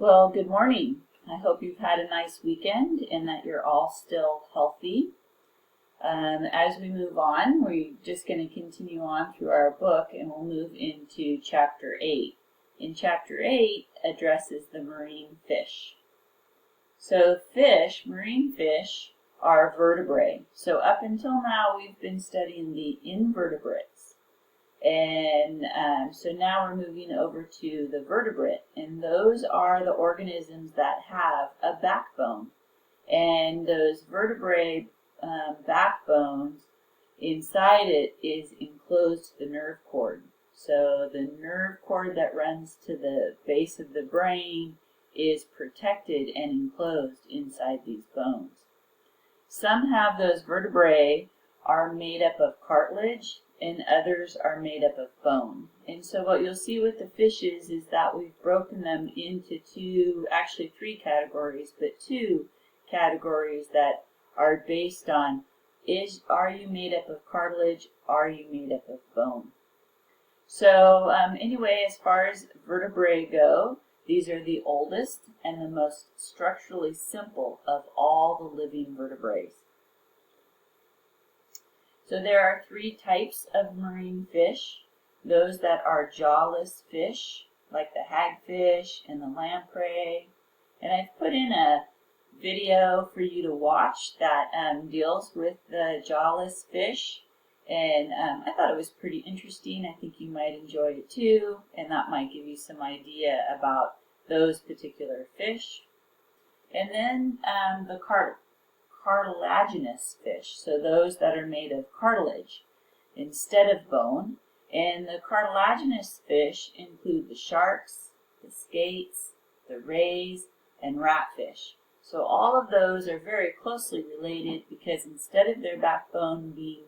Well, good morning. I hope you've had a nice weekend and that you're all still healthy. As we move on, we're just going to continue on through our book and we'll move into Chapter 8. In Chapter 8 addresses the marine fish. So marine fish are vertebrae. So up until now we've been studying the invertebrates. And so now we're moving over to the vertebrate, and those are the organisms that have a backbone. And those vertebrae backbones, inside it is enclosed the nerve cord. So the nerve cord that runs to the base of the brain is protected and enclosed inside these bones. Some have those vertebrae are made up of cartilage, and others are made up of bone. And so what you'll see with the fishes is that we've broken them into three categories, but two categories that are based on are you made up of cartilage, are you made up of bone? So anyway, as far as vertebrae go, these are the oldest and the most structurally simple of all the living vertebrae. So there are three types of marine fish. Those that are jawless fish, like the hagfish and the lamprey. And I've put in a video for you to watch that deals with the jawless fish. And I thought it was pretty interesting. I think you might enjoy it too. And that might give you some idea about those particular fish. And then the cartilaginous fish, so those that are made of cartilage instead of bone. And the cartilaginous fish include the sharks, the skates, the rays, and ratfish. So all of those are very closely related because instead of their backbone being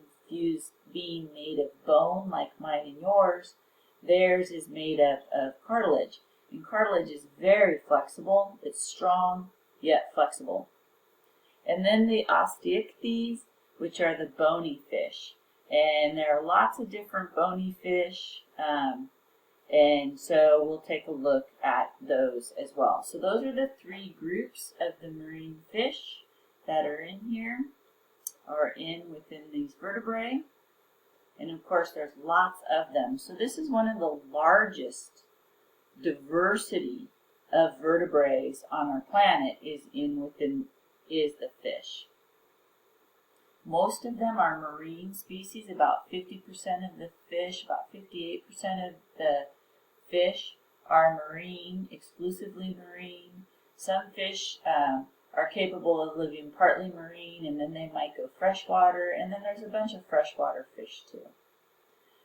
made of bone like mine and yours, theirs is made up of cartilage. And cartilage is very flexible. It's strong yet flexible. And then the osteichthyes, which are the bony fish. And there are lots of different bony fish. And so we'll take a look at those as well. So those are the three groups of the marine fish that are in here, or within these vertebrae. And of course there's lots of them. So this is one of the largest diversity of vertebrae on our planet is the fish. Most of them are marine species. About 50% of the fish, about 58% of the fish are marine, exclusively marine. Some fish are capable of living partly marine, and then they might go freshwater, and then there's a bunch of freshwater fish too.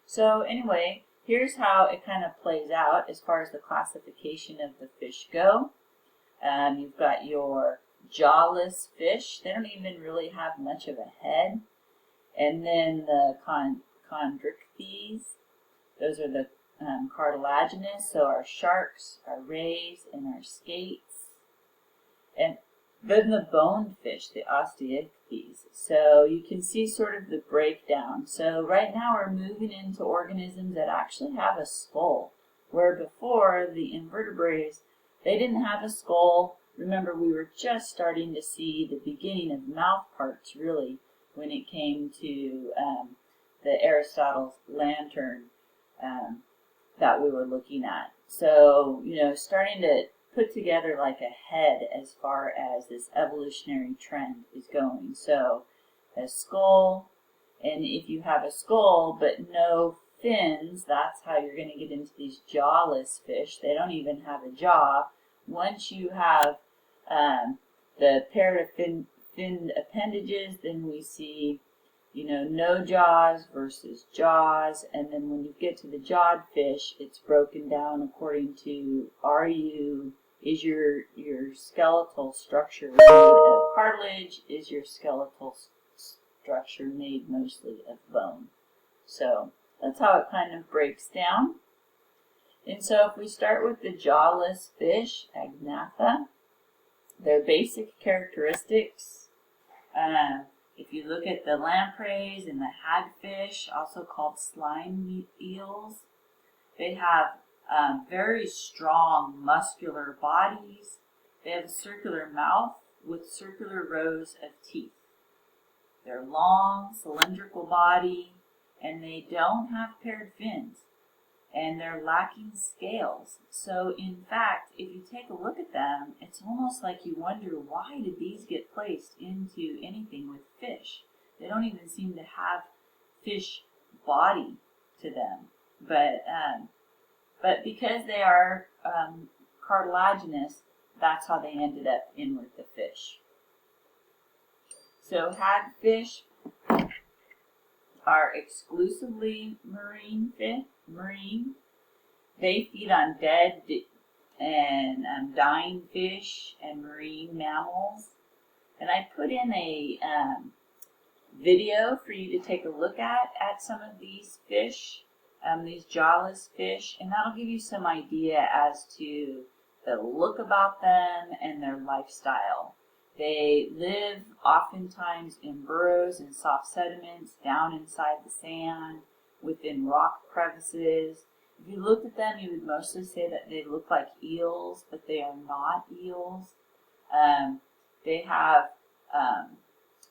So anyway, here's how it kind of plays out as far as the classification of the fish go. You've got your jawless fish. They don't even really have much of a head. And then the chondrichthyes. Those are the cartilaginous, so our sharks, our rays, and our skates. And then the bone fish, the osteichthyes. So you can see sort of the breakdown. So right now we're moving into organisms that actually have a skull, where before the invertebrates, they didn't have a skull. Remember, we were just starting to see the beginning of mouth parts, really, when it came to the Aristotle's lantern that we were looking at. So, starting to put together like a head as far as this evolutionary trend is going. So, a skull, and if you have a skull but no fins, that's how you're going to get into these jawless fish. They don't even have a jaw. Once you have the pair of finned appendages, then we see, no jaws versus jaws. And then when you get to the jawed fish, it's broken down according to is your skeletal structure made of cartilage? Is your skeletal structure made mostly of bone? So that's how it kind of breaks down. And so if we start with the jawless fish, Agnatha, their basic characteristics, if you look at the lampreys and the hagfish, also called slime eels, they have very strong muscular bodies. They have a circular mouth with circular rows of teeth. They're long, cylindrical body, and they don't have paired fins, and they're lacking scales. So in fact, if you take a look at them, it's almost like you wonder, why did these get placed into anything with fish? They don't even seem to have fish body to them. But because they are cartilaginous, that's how they ended up in with the fish. So hagfish are exclusively marine fish. They feed on dead and dying fish and marine mammals. And I put in a video for you to take a look at some of these fish, these jawless fish, and that'll give you some idea as to the look about them and their lifestyle. They live oftentimes in burrows and soft sediments, down inside the sand, within rock crevices. If you looked at them, you would mostly say that they look like eels, but they are not eels. They have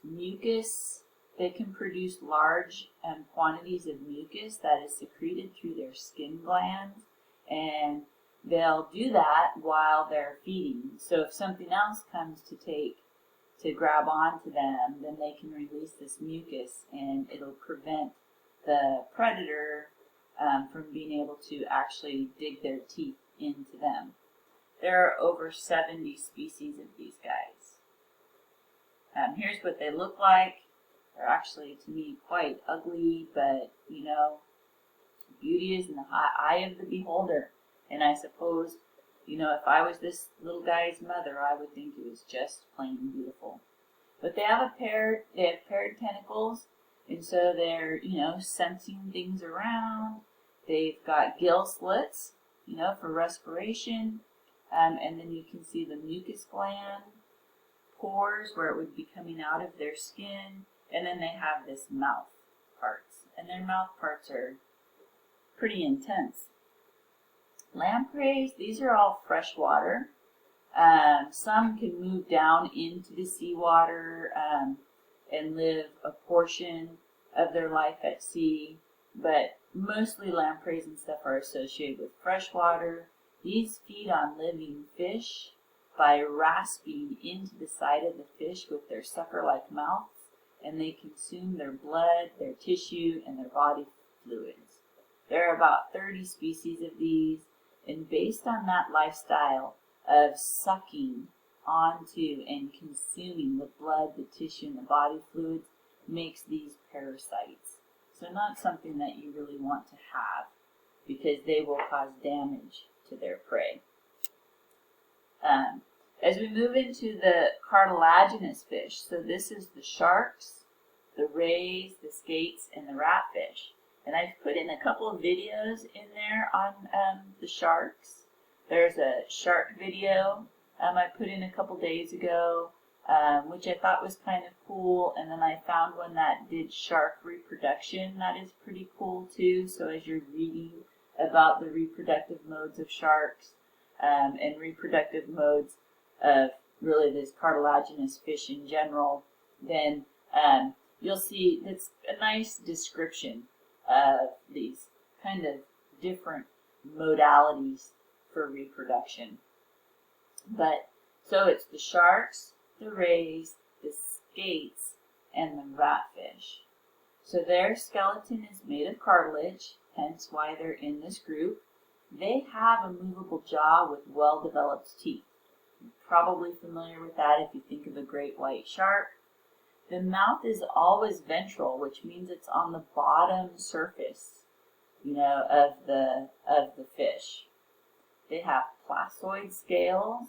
mucus. They can produce large quantities of mucus that is secreted through their skin glands, and they'll do that while they're feeding. So if something else comes to grab onto them, then they can release this mucus, and it'll prevent the predator from being able to actually dig their teeth into them. There are over 70 species of these guys. Here's what they look like. They're actually, to me, quite ugly, but, you know, beauty is in the eye of the beholder. And I suppose, you know, if I was this little guy's mother, I would think it was just plain beautiful. But they have paired tentacles, and so they're, you know, sensing things around. They've got gill slits, you know, for respiration. And then you can see the mucus gland, pores where it would be coming out of their skin. And then they have this mouth parts, and their mouth parts are pretty intense. Lampreys, these are all freshwater. Some can move down into the seawater and live a portion of their life at sea, but mostly lampreys and stuff are associated with freshwater. These feed on living fish by rasping into the side of the fish with their sucker-like mouths, and they consume their blood, their tissue, and their body fluids. There are about 30 species of these, and based on that lifestyle of sucking onto and consuming the blood, the tissue, and the body fluids, makes these parasites. So not something that you really want to have, because they will cause damage to their prey. As we move into the cartilaginous fish, so this is the sharks, the rays, the skates, and the ratfish. And I've put in a couple of videos in there on the sharks. There's a shark video I put in a couple days ago, which I thought was kind of cool. And then I found one that did shark reproduction. That is pretty cool too. So as you're reading about the reproductive modes of sharks and reproductive modes of really this cartilaginous fish in general, then you'll see it's a nice description of these kind of different modalities for reproduction. But so it's the sharks, the rays, the skates, and the ratfish. So their skeleton is made of cartilage, hence why they're in this group. They have a movable jaw with well-developed teeth. You're probably familiar with that if you think of a great white shark. The mouth is always ventral, which means it's on the bottom surface, you know, of the fish. They have placoid scales,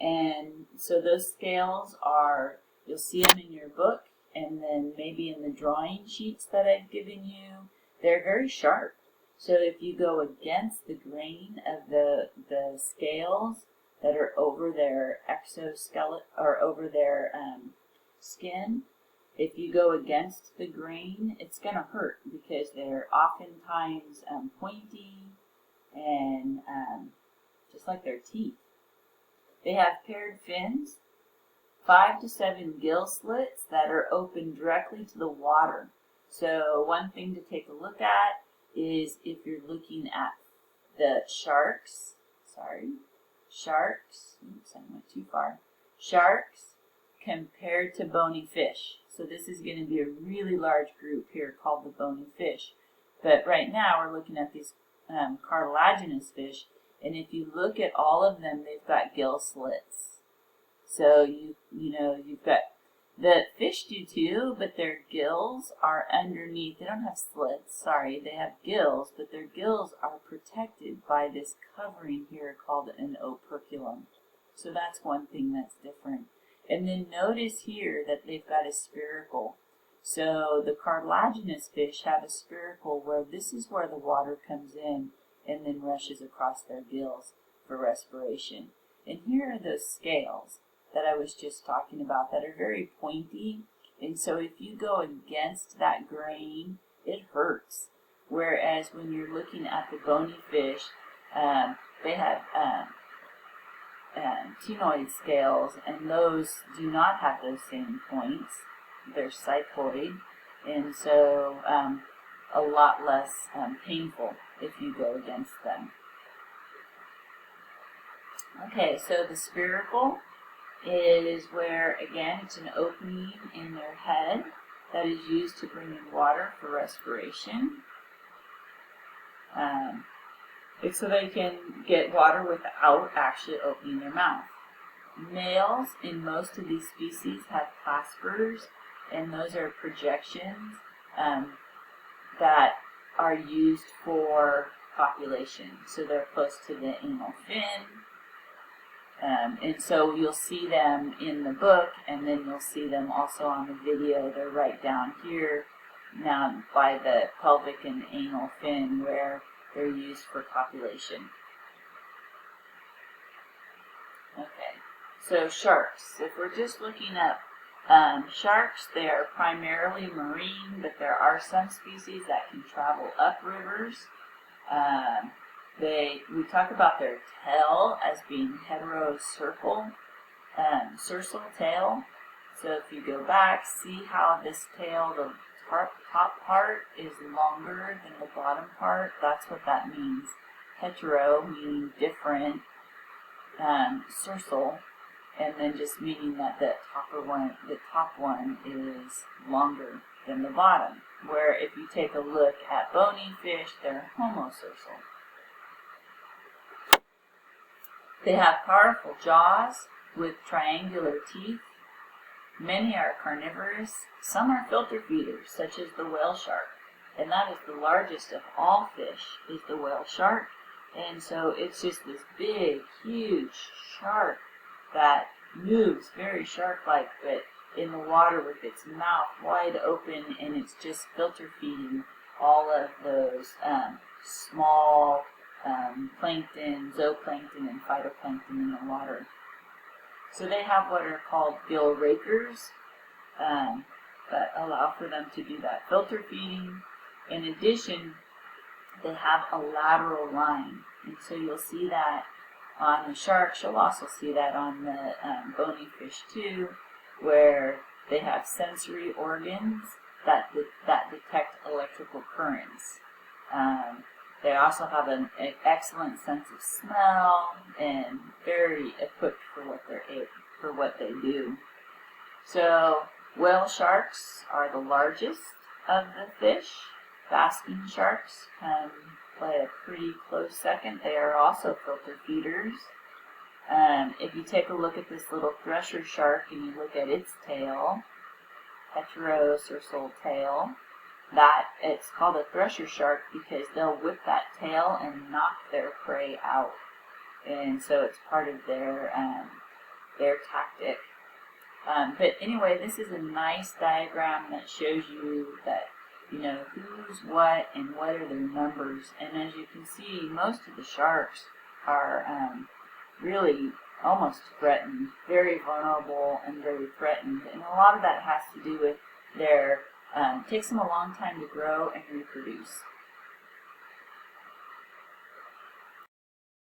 and so those scales are, you'll see them in your book, and then maybe in the drawing sheets that I've given you. They're very sharp. So if you go against the grain of the scales that are over their exoskeleton or over their skin, if you go against the grain, it's going to hurt because they're oftentimes pointy and just like their teeth. They have paired fins, 5 to 7 gill slits that are open directly to the water. So one thing to take a look at is if you're looking at the sharks, oops, I went too far, sharks compared to bony fish. So this is going to be a really large group here called the bony fish. But right now we're looking at these cartilaginous fish, and if you look at all of them, they've got gill slits. So you've got, the fish do too, but their gills are underneath. They don't have slits, sorry, they have gills, but their gills are protected by this covering here called an operculum. So that's one thing that's different. And then notice here that they've got a spiracle. So the cartilaginous fish have a spiracle where this is where the water comes in and then rushes across their gills for respiration. And here are those scales that I was just talking about that are very pointy. And so if you go against that grain, it hurts. Whereas when you're looking at the bony fish, they have ctenoid scales, and those do not have those same points. They're cycloid, and so a lot less painful if you go against them. Okay, so the spiracle is where, again, it's an opening in their head that is used to bring in water for respiration. It's so they can get water without actually opening their mouth. Males in most of these species have claspers, and those are projections that are used for copulation. So they're close to the anal fin. And so you'll see them in the book, and then you'll see them also on the video. They're right down here now by the pelvic and anal fin where they're used for copulation. Okay, so sharks. If we're just looking up sharks, they are primarily marine, but there are some species that can travel up rivers. We talk about their tail as being heterocercal, sursal tail. So if you go back, see how this tail, the top part is longer than the bottom part. That's what that means. Hetero meaning different, sursal, and then just meaning that the top one is longer than the bottom. Where if you take a look at bony fish, they're homosursal. They have powerful jaws with triangular teeth. Many are carnivorous. Some are filter feeders, such as the whale shark. And that is the largest of all fish, is the whale shark. And so it's just this big, huge shark that moves very shark-like, but in the water with its mouth wide open, and it's just filter feeding all of those small plankton, zooplankton, and phytoplankton in the water. So they have what are called gill rakers that allow for them to do that filter feeding. In addition, they have a lateral line, and so you'll see that on the sharks. You'll also see that on the bony fish too, where they have sensory organs that detect electrical currents. They also have an excellent sense of smell and very equipped for what they do. So whale sharks are the largest of the fish. Basking sharks come by a pretty close second. They are also filter feeders. If you take a look at this little thresher shark and you look at its tail, heterosursal tail, that it's called a thresher shark because they'll whip that tail and knock their prey out, and so it's part of their tactic. But anyway, this is a nice diagram that shows you that who's what and what are their numbers. And as you can see, most of the sharks are really almost threatened, very vulnerable and very threatened, and a lot of that has to do with their takes them a long time to grow and reproduce.